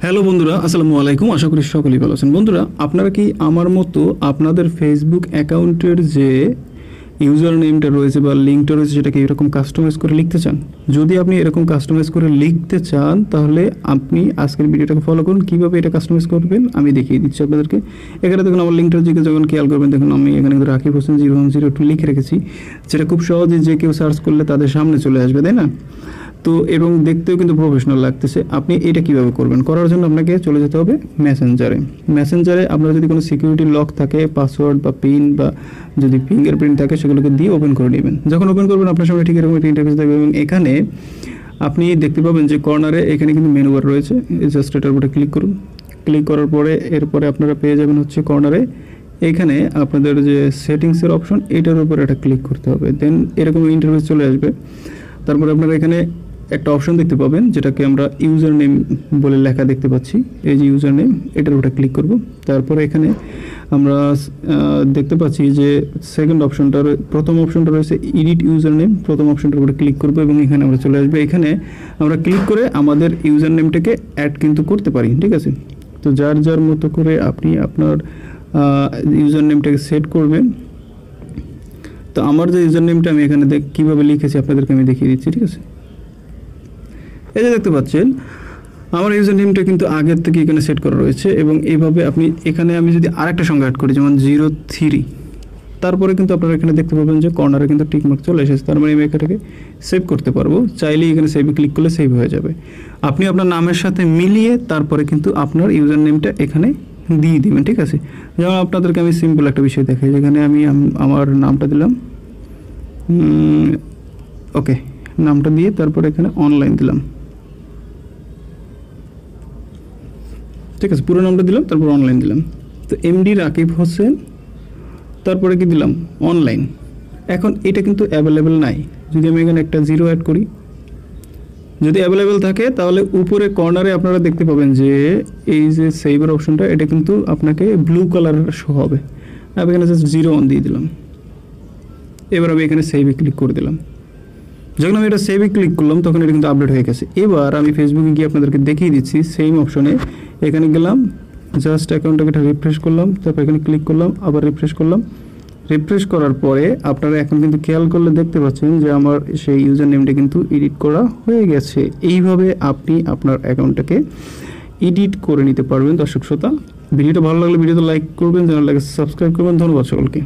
Hello বন্ধুরা, আসসালামু আলাইকুম। আশা করি সকলেই ভালো আছেন। বন্ধুরা, আপনারা কি আমার মতো আপনাদের ফেসবুক অ্যাকাউন্টের যে ইউজার নেমটা রয়েছে বা লিঙ্কটা রয়েছে সেটাকে এরকম কাস্টমাইজ করে লিখতে চান? যদি আপনি এরকম কাস্টমাইজ করে লিখতে চান তাহলে আপনি আজকের ভিডিওটাকে ফলো করুন। কীভাবে এটা কাস্টমাইজ করবেন আমি দেখিয়ে দিচ্ছি আপনাদেরকে। এখানে দেখুন আমার লিঙ্কটার দিকে যখন খেয়াল করবেন, দেখুন আমি এখানে রাকিব হোসেন 0102 লিখে রেখেছি, যেটা খুব সহজে যে কেউ সার্চ করলে তাদের সামনে চলে আসবে, তাই না? তো এবং দেখতেও কিন্তু প্রফেশনাল লাগতেছে। আপনি এটা কিভাবে করবেন? করার জন্য আপনাকে চলে যেতে হবে মেসেঞ্জারে আপনার যদি কোনো সিকিউরিটি লক থাকে, পাসওয়ার্ড বা পিন বা যদি ফিঙ্গারপ্রিন্ট থাকে সেগুলোকে দিয়ে ওপেন করে নেবেন। যখন ওপেন করবেন আপনার সামনে ঠিক এরকম একটা ইন্টারফেস থাকবে এবং এখানে আপনি দেখতে পাবেন যে কর্নারে এখানে কিন্তু মেনু বার রয়েছে। জাস্ট এটার উপরে ক্লিক করুন। ক্লিক করার পরে এরপরে আপনারা পেয়ে যাবেন হচ্ছে কর্নারে এখানে আপনাদের যে সেটিংসের অপশন, এটার উপরে এটা ক্লিক করতে হবে। দেন এরকম ইন্টারফেস চলে আসবে। তারপরে আপনারা এখানে একটা অপশন দেখতে পাবেন যেটাকে আমরা ইউজার নেম বলে লেখা দেখতে পাচ্ছি। এই যে ইউজার নেম, এটার উপরে ক্লিক করব। তারপরে এখানে আমরা দেখতে পাচ্ছি যে প্রথম অপশনটা রয়েছে এডিট ইউজার নেম। প্রথম অপশনটার উপরে ক্লিক করব এবং এখানে আমরা চলে আসবে। এখানে আমরা ক্লিক করে আমাদের ইউজার নেমটাকে অ্যাড কিন্তু করতে পারি, ঠিক আছে? তো যার যার মতো করে আপনি আপনার ইউজার নেমটাকে সেট করবেন। তো আমার যে ইউজার নেমটা আমি এখানে কীভাবে লিখেছি আপনাদেরকে আমি দেখিয়ে দিচ্ছি, ঠিক আছে? এই যে দেখতে পাচ্ছেন আমার ইউজার নেমটা কিন্তু আগের থেকে এখানে সেট করা রয়েছে এবং এইভাবে আপনি এখানে আমি যদি আরেকটা সংখ্যা অ্যাড করি, যেমন 03, তারপরে কিন্তু আপনারা এখানে দেখতে পাবেন যে কর্নারে কিন্তু টিকমার্ক চলে এসেছে। তার মানে আমি এখানটাকে সেভ করতে পারবো। চাইলেই এখানে সেভে ক্লিক করলে সেভ হয়ে যাবে। আপনি আপনার নামের সাথে মিলিয়ে তারপরে কিন্তু আপনার ইউজার নেমটা এখানে দিয়ে দিবেন, ঠিক আছে? যেমন আপনাদেরকে আমি সিম্পল একটা বিষয় দেখাই, যেখানে আমি আমার নামটা দিলাম, ওকে, নামটা দিয়ে তারপরে এখানে অনলাইন দিলাম, ঠিক আছে? পুরো নামটা দিলাম, তারপর অনলাইন দিলাম। তো এমডি রাকিব হোসেন, তারপরে কি দিলাম? অনলাইন। এখন এটা কিন্তু অ্যাভেলেবেল নাই। যদি আমি এখানে একটা 0 অ্যাড করি, যদি অ্যাভেলেবেল থাকে তাহলে উপরে কর্নারে আপনারা দেখতে পাবেন যে এই যে সেভের অপশনটা, এটা কিন্তু আপনাকে ব্লু কালারের শো হবে। আমি এখানে জাস্ট 01 দিয়ে দিলাম। এবার আমি এখানে সেভে ক্লিক করে দিলাম। যখন আমি এটা সেভে ক্লিক করলাম তখন এটা কিন্তু আপডেট হয়ে গেছে। এবার আমি ফেসবুকে গিয়ে আপনাদেরকে দেখিয়ে দিচ্ছি। সেম অপশনে এখানে গেলাম, জাস্ট অ্যাকাউন্টটাকে রিফ্রেশ করলাম, তারপর এখানে ক্লিক করলাম, আবার রিফ্রেশ করলাম। রিফ্রেশ করার পরে আপনারা এখন কিন্তু খেয়াল করলে দেখতে পাচ্ছেন যে আমার সেই ইউজার নেমটা কিন্তু এডিট করা হয়ে গেছে। এইভাবে আপনি আপনার অ্যাকাউন্টটাকে এডিট করে নিতে পারবেন। দর্শক শ্রোতা, ভিডিওটা ভালো লাগলে ভিডিওতে লাইক করবেন, চ্যানেলটাকে সাবস্ক্রাইব করবেন। ধন্যবাদ সকলকে।